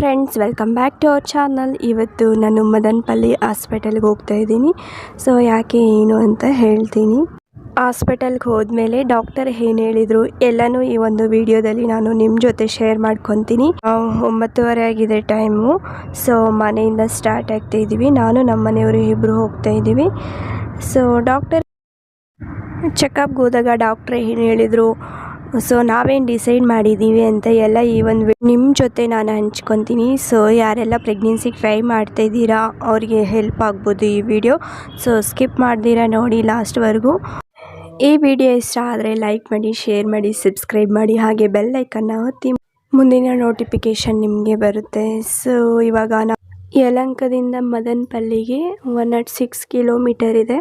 Friends, welcome back to our channel. ಇವತ್ತು ನಾನು ಮದನಪಲ್ಲಿ ಹಾಸ್ಪಿಟಲ್ಗೆ ಹೋಗ್ತಾ ಇದ್ದೀನಿ. ಸೊ ಯಾಕೆ ಏನು ಅಂತ ಹೇಳ್ತೀನಿ. ಹಾಸ್ಪಿಟಲ್ಗೆ ಹೋದ್ಮೇಲೆ ಡಾಕ್ಟರ್ ಏನು ಹೇಳಿದರು ಎಲ್ಲನೂ ಈ ಒಂದು ವಿಡಿಯೋದಲ್ಲಿ ನಾನು ನಿಮ್ಮ ಜೊತೆ ಶೇರ್ ಮಾಡ್ಕೊತೀನಿ. 9:30 ಆಗಿದೆ ಟೈಮು. ಸೊ ಮನೆಯಿಂದ ಸ್ಟಾರ್ಟ್ ಆಗ್ತಾ ಇದ್ದೀವಿ. ನಾನು ನಮ್ಮ ಮನೆಯವರು ಇಬ್ಬರು ಹೋಗ್ತಾ ಇದ್ದೀವಿ. ಸೊ ಡಾಕ್ಟರ್ ಚೆಕಪ್ಗೆ ಹೋದಾಗ ಡಾಕ್ಟ್ರ್ ಏನು ಹೇಳಿದರು, ಸೊ ನಾವೇನು ಡಿಸೈಡ್ ಮಾಡಿದ್ದೀವಿ ಅಂತ ಎಲ್ಲ ಈ ಒಂದು ನಿಮ್ಮ ಜೊತೆ ನಾನು ಹಂಚ್ಕೊತೀನಿ. ಸೊ ಯಾರೆಲ್ಲ ಪ್ರೆಗ್ನೆನ್ಸಿಗೆ ಟ್ರೈ ಮಾಡ್ತಾಯಿದ್ದೀರಾ ಅವರಿಗೆ ಹೆಲ್ಪ್ ಆಗ್ಬೋದು ಈ ವಿಡಿಯೋ. ಸೊ ಸ್ಕಿಪ್ ಮಾಡ್ದಿರಾ ನೋಡಿ ಲಾಸ್ಟ್ವರೆಗೂ. ಈ ವಿಡಿಯೋ ಇಷ್ಟ ಆದರೆ ಲೈಕ್ ಮಾಡಿ, ಶೇರ್ ಮಾಡಿ, ಸಬ್ಸ್ಕ್ರೈಬ್ ಮಾಡಿ, ಹಾಗೆ ಬೆಲ್ ಐಕನ್ನ ಒತ್ತಿ ಮುಂದಿನ ನೋಟಿಫಿಕೇಷನ್ ನಿಮಗೆ ಬರುತ್ತೆ. ಸೊ ಇವಾಗ ನಾವು ಯಲಹಂಕದಿಂದ ಮದನಪಲ್ಲಿಗೆ 106 ಕಿಲೋಮೀಟರ್ ಇದೆ.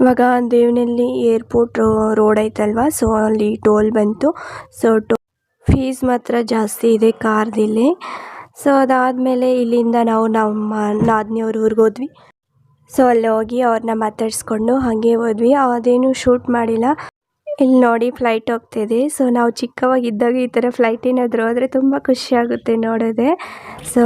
ಇವಾಗ ದೇವನಹಳ್ಳಿ ಏರ್ಪೋರ್ಟ್ ರೋಡ್ ಐತಲ್ವ, ಸೊ ಅಲ್ಲಿ ಟೋಲ್ ಬಂತು. ಸೊ ಫೀಸ್ ಮಾತ್ರ ಜಾಸ್ತಿ ಇದೆ ಕಾರ್ದಿಲ್ಲಿ. ಸೊ ಅದಾದಮೇಲೆ ಇಲ್ಲಿಂದ ನಾವು ನಮ್ಮ ನಾದಿನಿಯವ್ರ ಊರಿಗೆ ಹೋದ್ವಿ. ಸೊ ಅಲ್ಲಿ ಹೋಗಿ ಅವ್ರನ್ನ ಮಾತಾಡಿಸ್ಕೊಂಡು ಹಾಗೆ ಹೋದ್ವಿ. ಅದೇನು ಶೂಟ್ ಮಾಡಿಲ್ಲ. ಇಲ್ಲಿ ನೋಡಿ ಫ್ಲೈಟ್ ಹೋಗ್ತಿದೆ. ಸೊ ನಾವು ಚಿಕ್ಕವಾಗಿದ್ದಾಗ ಈ ಥರ ಫ್ಲೈಟ್ ಏನಾದರೂ ಹೋದರೆ ತುಂಬ ಖುಷಿಯಾಗುತ್ತೆ ನೋಡೋದೆ. ಸೊ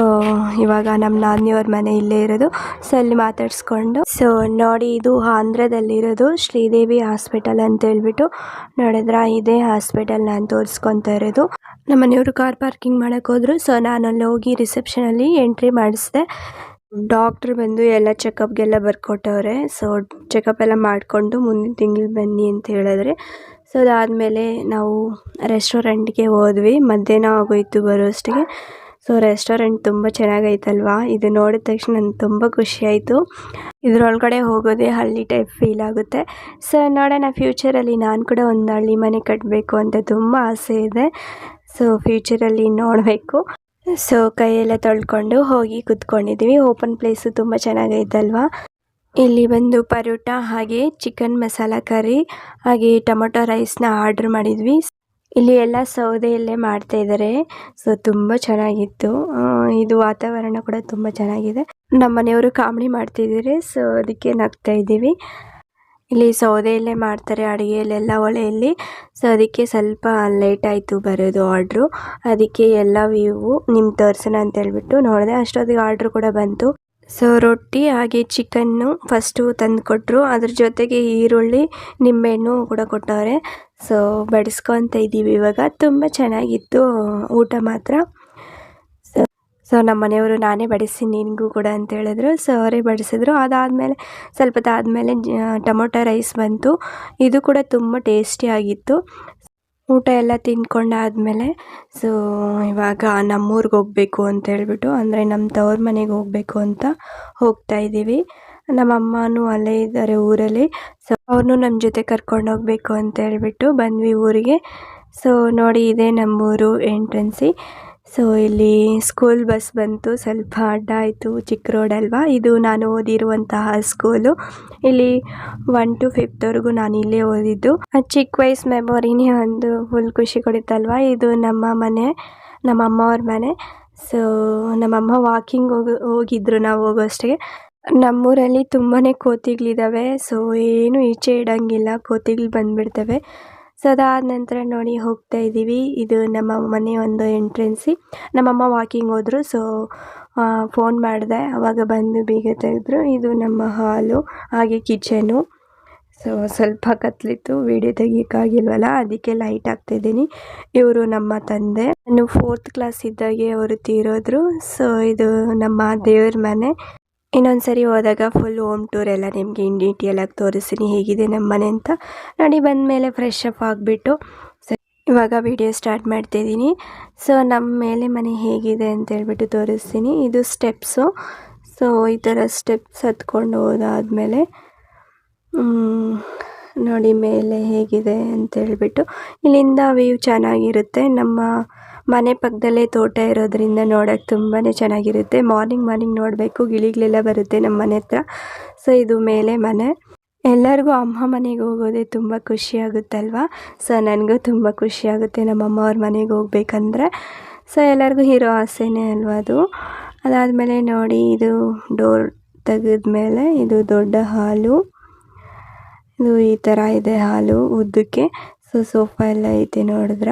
ಇವಾಗ ನಮ್ಮ ನಾದಿನಿಯವ್ರ ಮನೆ ಇಲ್ಲೇ ಇರೋದು. ಸೊ ಅಲ್ಲಿ ಮಾತಾಡಿಸ್ಕೊಂಡು, ಸೊ ನೋಡಿ ಇದು ಆಂಧ್ರದಲ್ಲಿರೋದು ಶ್ರೀದೇವಿ ಹಾಸ್ಪಿಟಲ್ ಅಂತ ಹೇಳ್ಬಿಟ್ಟು ನೋಡಿದ್ರ, ಇದೇ ಹಾಸ್ಪಿಟಲ್ ನಾನು ತೋರಿಸ್ಕೊತಾ ಇರೋದು. ನಮ್ಮ ಮನೆಯವರು ಕಾರ್ ಪಾರ್ಕಿಂಗ್ ಮಾಡೋಕ್ಕೆ ಹೋದರು. ಸೊ ನಾನು ಅಲ್ಲಿ ಹೋಗಿ ರಿಸೆಪ್ಷನಲ್ಲಿ ಎಂಟ್ರಿ ಮಾಡಿಸಿದೆ. ಡಾಕ್ಟ್ರ್ ಬಂದು ಎಲ್ಲ ಚೆಕಪ್ಗೆಲ್ಲ ಬರ್ಕೊಟ್ಟವ್ರೆ. ಸೊ ಚೆಕಪ್ ಎಲ್ಲ ಮಾಡಿಕೊಂಡು ಮುಂದಿನ ತಿಂಗಳು ಬನ್ನಿ ಅಂತ ಹೇಳಿದ್ರೆ. ಸೊ ಅದಾದಮೇಲೆ ನಾವು ರೆಸ್ಟೋರೆಂಟ್ಗೆ ಹೋದ್ವಿ. ಮಧ್ಯಾಹ್ನ ಆಗೋಯ್ತು ಬರೋಷ್ಟಿಗೆ. ಸೊ ರೆಸ್ಟೋರೆಂಟ್ ತುಂಬ ಚೆನ್ನಾಗೈತಲ್ವಾ. ಇದು ನೋಡಿದ ತಕ್ಷಣ ನನಗೆ ತುಂಬ ಖುಷಿಯಾಯಿತು. ಇದರೊಳಗಡೆ ಹೋಗೋದೇ ಹಳ್ಳಿ ಟೈಪ್ ಫೀಲ್ ಆಗುತ್ತೆ. ಸೊ ನೋಡೋಣ, ಫ್ಯೂಚರಲ್ಲಿ ನಾನು ಕೂಡ ಒಂದು ಹಳ್ಳಿ ಮನೆ ಕಟ್ಟಬೇಕು ಅಂತ ತುಂಬ ಆಸೆ ಇದೆ. ಸೊ ಫ್ಯೂಚರಲ್ಲಿ ನೋಡಬೇಕು. ಸೊ ಕೈಯೆಲ್ಲ ತೊಳ್ಕೊಂಡು ಹೋಗಿ ಕೂತ್ಕೊಂಡಿದ್ದೀವಿ. ಓಪನ್ ಪ್ಲೇಸು ತುಂಬ ಚೆನ್ನಾಗೈತಲ್ವಾ. ಇಲ್ಲಿ ಬಂದು ಪರೋಟ ಹಾಗೆ ಚಿಕನ್ ಮಸಾಲ ಕರಿ ಹಾಗೆ ಟೊಮೊಟೊ ರೈಸ್ನ ಆರ್ಡ್ರ್ ಮಾಡಿದ್ವಿ. ಇಲ್ಲಿ ಎಲ್ಲ ಸೌದೆಯಲ್ಲೇ ಮಾಡ್ತಾಯಿದ್ದಾರೆ. ಸೊ ತುಂಬ ಚೆನ್ನಾಗಿತ್ತು. ಇದು ವಾತಾವರಣ ಕೂಡ ತುಂಬ ಚೆನ್ನಾಗಿದೆ. ನಮ್ಮ ಮನೆಯವರು ಕಾಮಿಡಿ ಮಾಡ್ತಿದ್ದಾರೆ. ಸೊ ಅದಕ್ಕೆ ನಗ್ತಾ ಇದ್ದೀವಿ. ಇಲ್ಲಿ ಸೌದೆಯಲ್ಲೇ ಮಾಡ್ತಾರೆ ಅಡುಗೆಯಲ್ಲೆಲ್ಲ, ಒಲೆಯಲ್ಲಿ. ಸೊ ಅದಕ್ಕೆ ಸ್ವಲ್ಪ ಲೇಟ್ ಆಯಿತು ಬರೋದು ಆರ್ಡ್ರು. ಅದಕ್ಕೆ ಎಲ್ಲ ವ್ಯೂ ನಿಮ್ಗೆ ತೋರಿಸೋಣ ಅಂತ ಹೇಳ್ಬಿಟ್ಟು ನೋಡಿದೆ. ಅಷ್ಟೊತ್ತಿಗೆ ಆರ್ಡ್ರು ಕೂಡ ಬಂತು. ಸೊ ರೊಟ್ಟಿ ಹಾಗೆ ಚಿಕನ್ನು ಫಸ್ಟು ತಂದು ಕೊಟ್ಟರು. ಅದ್ರ ಜೊತೆಗೆ ಈರುಳ್ಳಿ ನಿಂಬೆಹಣ್ಣು ಕೂಡ ಕೊಟ್ಟವ್ರೆ. ಸೊ ಬಡಿಸ್ಕೊತ ಇದ್ದೀವಿ ಇವಾಗ. ತುಂಬ ಚೆನ್ನಾಗಿತ್ತು ಊಟ ಮಾತ್ರ. ಸೊ ನಮ್ಮ ಮನೆಯವರು ನಾನೇ ಬಡಿಸಿ ನಿನಗೂ ಕೂಡ ಅಂತ ಹೇಳಿದ್ರು. ಸೊ ಅವರೇ ಬಡಿಸಿದ್ರು. ಅದಾದಮೇಲೆ ಸ್ವಲ್ಪ ಹೊತ್ತಾದಮೇಲೆ ಟೊಮೊಟೊ ರೈಸ್ ಬಂತು. ಇದು ಕೂಡ ತುಂಬ ಟೇಸ್ಟಿಯಾಗಿತ್ತು. ಊಟ ಎಲ್ಲ ತಿಂದ್ಕೊಂಡಾದಮೇಲೆ ಸೊ ಇವಾಗ ನಮ್ಮೂರಿಗೆ ಹೋಗಬೇಕು ಅಂತ ಹೇಳ್ಬಿಟ್ಟು, ಅಂದರೆ ನಮ್ಮ ತವ್ರ ಮನೆಗೆ ಹೋಗಬೇಕು ಅಂತ ಹೋಗ್ತಾ ಇದ್ದೀವಿ. ನಮ್ಮ ಅಮ್ಮನೂ ಅಲ್ಲೇ ಇದ್ದಾರೆ ಊರಲ್ಲಿ. ಸೊ ಅವ್ರನ್ನೂ ನಮ್ಮ ಜೊತೆ ಕರ್ಕೊಂಡು ಹೋಗಬೇಕು ಅಂತ ಹೇಳ್ಬಿಟ್ಟು ಬಂದ್ವಿ ಊರಿಗೆ. ಸೊ ನೋಡಿ, ಇದೇ ನಮ್ಮೂರು ಎಂಟ್ರೆನ್ಸಿ. ಸೊ ಇಲ್ಲಿ ಸ್ಕೂಲ್ ಬಸ್ ಬಂತು. ಸ್ವಲ್ಪ ಅಡ್ಡ ಆಯಿತು, ಚಿಕ್ಕ ರೋಡ್ ಅಲ್ವಾ. ಇದು ನಾನು ಓದಿರುವಂತಹ ಸ್ಕೂಲು. ಇಲ್ಲಿ 1 to 5th ನಾನು ಇಲ್ಲೇ ಓದಿದ್ದು. ಚಿಕ್ಕ ವಯಸ್ಸು ಮೆಮೊರಿನೇ ಒಂದು ಫುಲ್ ಖುಷಿ ಕೊಡುತ್ತಲ್ವ. ಇದು ನಮ್ಮ ಮನೆ, ನಮ್ಮ ಅಮ್ಮವ್ರ ಮನೆ. ಸೊ ನಮ್ಮಮ್ಮ ವಾಕಿಂಗ್ ಹೋಗಿದ್ರು ನಾವು ಹೋಗೋಷ್ಟಿಗೆ. ನಮ್ಮೂರಲ್ಲಿ ತುಂಬಾ ಕೋತಿಗಳಿದ್ದಾವೆ. ಸೊ ಏನು ಈಚೆ ಇಡೋಂಗಿಲ್ಲ, ಕೋತಿಗಳು ಬಂದುಬಿಡ್ತವೆ. ಸೊ ಅದಾದ ನಂತರ ನೋಡಿ ಹೋಗ್ತಾ ಇದ್ದೀವಿ. ಇದು ನಮ್ಮ ಮನೆ ಒಂದು ಎಂಟ್ರೆನ್ಸಿ. ನಮ್ಮಮ್ಮ ವಾಕಿಂಗ್ ಹೋದರು. ಸೊ ಫೋನ್ ಮಾಡಿದೆ, ಆವಾಗ ಬಂದು ಬೀಗ ತೆಗೆದ್ರು. ಇದು ನಮ್ಮ ಹಾಲು ಹಾಗೆ ಕಿಚನು. ಸೊ ಸ್ವಲ್ಪ ಕತ್ಲಿತ್ತು, ವಿಡಿಯೋ ತೆಗಿಯೋಕ್ಕಾಗಿಲ್ವಲ್ಲ, ಅದಕ್ಕೆ ಲೈಟ್ ಹಾಕ್ತಿದ್ದೀನಿ. ಇವರು ನಮ್ಮ ತಂದೆ. ನಾನು 4th ಕ್ಲಾಸ್ ಇದ್ದಾಗೆ ಅವರು ತೀರೋದ್ರು. ಸೊ ಇದು ನಮ್ಮ ದೇವ್ರ ಮನೆ. ಇನ್ನೊಂದು ಸರಿ ಹೋದಾಗ ಫುಲ್ ಹೋಮ್ ಟೂರ್ ಎಲ್ಲ ನಿಮಗೆ ಇನ್ ಡೀಟೇಲಾಗಿ ತೋರಿಸ್ತೀನಿ ಹೇಗಿದೆ ನಮ್ಮ ಮನೆ ಅಂತ. ನೋಡಿ, ಬಂದಮೇಲೆ ಫ್ರೆಶ್ ಅಪ್ ಆಗಿಬಿಟ್ಟು ಇವಾಗ ವಿಡಿಯೋ ಸ್ಟಾರ್ಟ್ ಮಾಡ್ತಾಯಿದ್ದೀನಿ. ಸೊ ನಮ್ಮ ಮೇಲೆ ಮನೆ ಹೇಗಿದೆ ಅಂತ ಹೇಳ್ಬಿಟ್ಟು ತೋರಿಸ್ತೀನಿ. ಇದು ಸ್ಟೆಪ್ಸು. ಸೊ ಈ ಥರ ಸ್ಟೆಪ್ಸ್ ಹತ್ಕೊಂಡು ಹೋದಾದ್ಮೇಲೆ ನೋಡಿ ಮೇಲೆ ಹೇಗಿದೆ ಅಂತ ಹೇಳ್ಬಿಟ್ಟು. ಇಲ್ಲಿಂದ ವ್ಯೂ ಚೆನ್ನಾಗಿರುತ್ತೆ. ನಮ್ಮ ಮನೆ ಪಕ್ಕದಲ್ಲೇ ತೋಟ ಇರೋದ್ರಿಂದ ನೋಡೋಕ್ಕೆ ತುಂಬಾ ಚೆನ್ನಾಗಿರುತ್ತೆ. ಮಾರ್ನಿಂಗ್ ನೋಡಬೇಕು, ಗಿಳಿಗಳೆಲ್ಲ ಬರುತ್ತೆ ನಮ್ಮ ಮನೆ ಹತ್ರ. ಸೊ ಇದು ಮೇಲೆ ಮನೆ. ಎಲ್ಲರಿಗೂ ಅಮ್ಮ ಮನೆಗೆ ಹೋಗೋದೇ ತುಂಬ ಖುಷಿಯಾಗುತ್ತಲ್ವ. ಸೊ ನನಗೂ ತುಂಬ ಖುಷಿಯಾಗುತ್ತೆ ನಮ್ಮಮ್ಮ ಅವ್ರ ಮನೆಗೆ ಹೋಗ್ಬೇಕಂದ್ರೆ. ಸೊ ಎಲ್ಲರಿಗೂ ಇರೋ ಆಸೆನೇ ಅಲ್ವ ಅದು. ಅದಾದಮೇಲೆ ನೋಡಿ, ಇದು ಡೋರ್ ತೆಗೆದ್ಮೇಲೆ ಇದು ದೊಡ್ಡ ಹಾಲು. ಇದು ಈ ಥರ ಇದೆ ಹಾಲು ಉದ್ದಕ್ಕೆ. ಸೊ ಸೋಫಾ ಎಲ್ಲ ಐತೆ ನೋಡಿದ್ರ.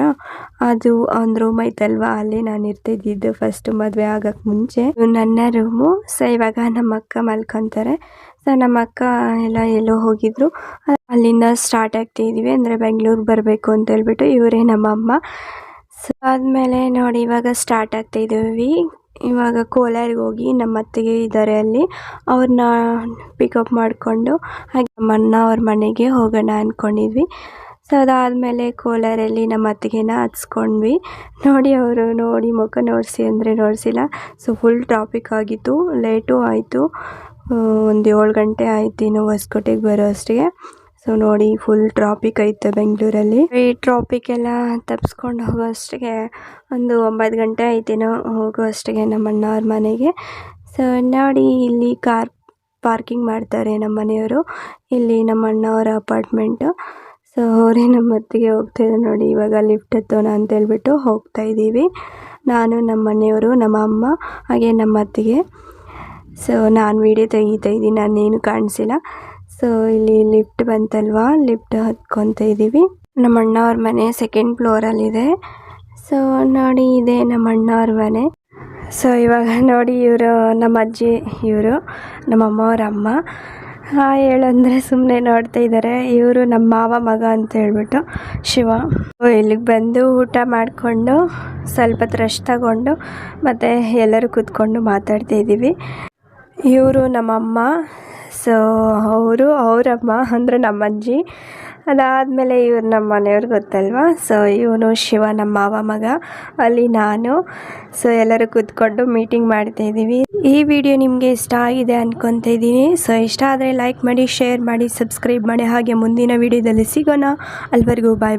ಅದು ಒಂದು ರೂಮ್ ಐತಲ್ವ, ಅಲ್ಲಿ ನಾನು ಇರ್ತಿದ್ದಿದ್ದು ಫಸ್ಟು ಮದುವೆ ಆಗೋಕ್ಕೆ ಮುಂಚೆ. ಇದು ನನ್ನ ರೂಮು. ಸೊ ಇವಾಗ ನಮ್ಮ ಅಕ್ಕ ಮಲ್ಕೊತಾರೆ. ಸೊ ನಮ್ಮ ಅಕ್ಕ ಎಲ್ಲ ಎಲ್ಲೋ ಹೋಗಿದ್ರು, ಅಲ್ಲಿಂದ ಸ್ಟಾರ್ಟ್ ಆಗ್ತಿದ್ದೀವಿ. ಅಂದರೆ ಬೆಂಗಳೂರಿಗೆ ಬರಬೇಕು ಅಂತ ಹೇಳ್ಬಿಟ್ಟು. ಇವರೇ ನಮ್ಮಮ್ಮ. ಸೊ ಆದಮೇಲೆ ನೋಡಿ ಇವಾಗ ಸ್ಟಾರ್ಟ್ ಆಗ್ತಾಯಿದ್ದೀವಿ. ಇವಾಗ ಕೋಲಾರಿಗೆ ಹೋಗಿ ನಮ್ಮ ಅತ್ತಿಗೆ ಇದ್ದಾರೆ ಅಲ್ಲಿ, ಅವ್ರನ್ನ ಪಿಕಪ್ ಮಾಡಿಕೊಂಡು ಹಾಗೆ ನಮ್ಮ ಅಣ್ಣ ಅವ್ರ ಮನೆಗೆ ಹೋಗೋಣ ಅಂದ್ಕೊಂಡಿದ್ವಿ. ಸೊ ಅದಾದಮೇಲೆ ಕೋಲಾರಲ್ಲಿ ನಮ್ಮ ಅತ್ತಿಗೆನ ಹತ್ಸ್ಕೊಂಡ್ವಿ. ನೋಡಿ ಅವರು ನೋಡಿ ಮುಖ ನೋಡಿಸಿ ಅಂದರೆ ನೋಡಿಸಿಲ್ಲ. ಸೊ ಫುಲ್ ಟ್ರಾಫಿಕ್ ಆಗಿತ್ತು, ಲೇಟು ಆಯಿತು. ಒಂದು 7 ಗಂಟೆ ಆಯ್ತು ಇನ್ನು ಹೊಸಕೋಟೆಗೆ ಬರೋ ಅಷ್ಟಿಗೆ. ಸೊ ನೋಡಿ ಫುಲ್ ಟ್ರಾಫಿಕ್ ಐತೆ ಬೆಂಗಳೂರಲ್ಲಿ. ಈ ಟ್ರಾಫಿಕ್ ಎಲ್ಲ ತಪ್ಪಿಸ್ಕೊಂಡು ಹೋಗೋ ಅಷ್ಟಿಗೆ ಒಂದು 9 ಗಂಟೆ ಆಯ್ತೇನೋ ಹೋಗೋ ಅಷ್ಟಿಗೆ ನಮ್ಮ ಅಣ್ಣ ಅವ್ರ ಮನೆಗೆ. ಸೊ ನೋಡಿ ಇಲ್ಲಿ ಕಾರ್ ಪಾರ್ಕಿಂಗ್ ಮಾಡ್ತಾರೆ ನಮ್ಮ ಮನೆಯವರು. ಇಲ್ಲಿ ನಮ್ಮ ಅಣ್ಣ ಅವರ ಅಪಾರ್ಟ್ಮೆಂಟು. ಸೊ ಅವರೇ ನಮ್ಮ ಅತ್ತಿಗೆ ಹೋಗ್ತಾಯಿದ್ದಾರೆ ನೋಡಿ. ಇವಾಗ ಲಿಫ್ಟ್ ಹತ್ತೋಣ ಅಂತೇಳ್ಬಿಟ್ಟು ಹೋಗ್ತಾಯಿದ್ದೀವಿ. ನಾನು, ನಮ್ಮ ಮನೆಯವರು, ನಮ್ಮ ಅಮ್ಮ ಹಾಗೆ ನಮ್ಮ ಅತ್ತಿಗೆ. ಸೊ ನಾನು ವೀಡಿಯೋ ತೆಗಿತಾಯಿದ್ದೀನಿ, ನಾನೇನು ಕಾಣಿಸಿಲ್ಲ. ಸೊ ಇಲ್ಲಿ ಲಿಫ್ಟ್ ಬಂತಲ್ವಾ, ಲಿಫ್ಟ್ ಹತ್ಕೊತಾ ಇದ್ದೀವಿ. ನಮ್ಮ ಅಣ್ಣ ಅವ್ರ ಮನೆ 2nd ಫ್ಲೋರಲ್ಲಿದೆ. ಸೊ ನೋಡಿ ಇದೆ ನಮ್ಮ ಅಣ್ಣ ಅವ್ರ ಮನೆ. ಸೊ ಇವಾಗ ನೋಡಿ ಇವರು ನಮ್ಮ ಅಜ್ಜಿ, ಇವರು ನಮ್ಮಮ್ಮ ಅವ್ರ ಅಮ್ಮ. ಹೇಳಂದರೆ ಸುಮ್ಮನೆ ನೋಡ್ತಾ ಇದ್ದಾರೆ. ಇವರು ನಮ್ಮ ಮಾವ ಮಗ ಅಂತ ಹೇಳ್ಬಿಟ್ಟು ಶಿವ. ಇಲ್ಲಿಗೆ ಬಂದು ಊಟ ಮಾಡಿಕೊಂಡು ಸ್ವಲ್ಪ ಹೊತ್ತು ರೆಸ್ಟ್ ತಗೊಂಡು ಮತ್ತು ಎಲ್ಲರೂ ಕೂತ್ಕೊಂಡು ಮಾತಾಡ್ತಾ ಇದ್ದೀವಿ. ಇವರು ನಮ್ಮಮ್ಮ. ಸೊ ಅವರಮ್ಮ ಅಂದರೆ ನಮ್ಮ ಅಜ್ಜಿ. ಅದಾದಮೇಲೆ ಇವ್ರು ನಮ್ಮ ಮನೆಯವ್ರು ಗೊತ್ತಲ್ವ. ಸೊ ಇವನು ಶಿವ ನಮ್ಮ ಮಾವ ಮಗ, ಅಲ್ಲಿ ನಾನು. ಸೊ ಎಲ್ಲರೂ ಕೂತ್ಕೊಂಡು ಮೀಟಿಂಗ್ ಮಾಡ್ತಾಯಿದ್ದೀವಿ. ಈ ವಿಡಿಯೋ ನಿಮಗೆ ಇಷ್ಟ ಆಗಿದೆ ಅಂದ್ಕೊತಾ ಇದ್ದೀನಿ. ಸೊ ಇಷ್ಟ ಆದರೆ ಲೈಕ್ ಮಾಡಿ, ಶೇರ್ ಮಾಡಿ, ಸಬ್ಸ್ಕ್ರೈಬ್ ಮಾಡಿ. ಹಾಗೆ ಮುಂದಿನ ವಿಡಿಯೋದಲ್ಲಿ ಸಿಗೋಣ. ಅಲ್ಲಿವರೆಗೂ ಬಾಯ್.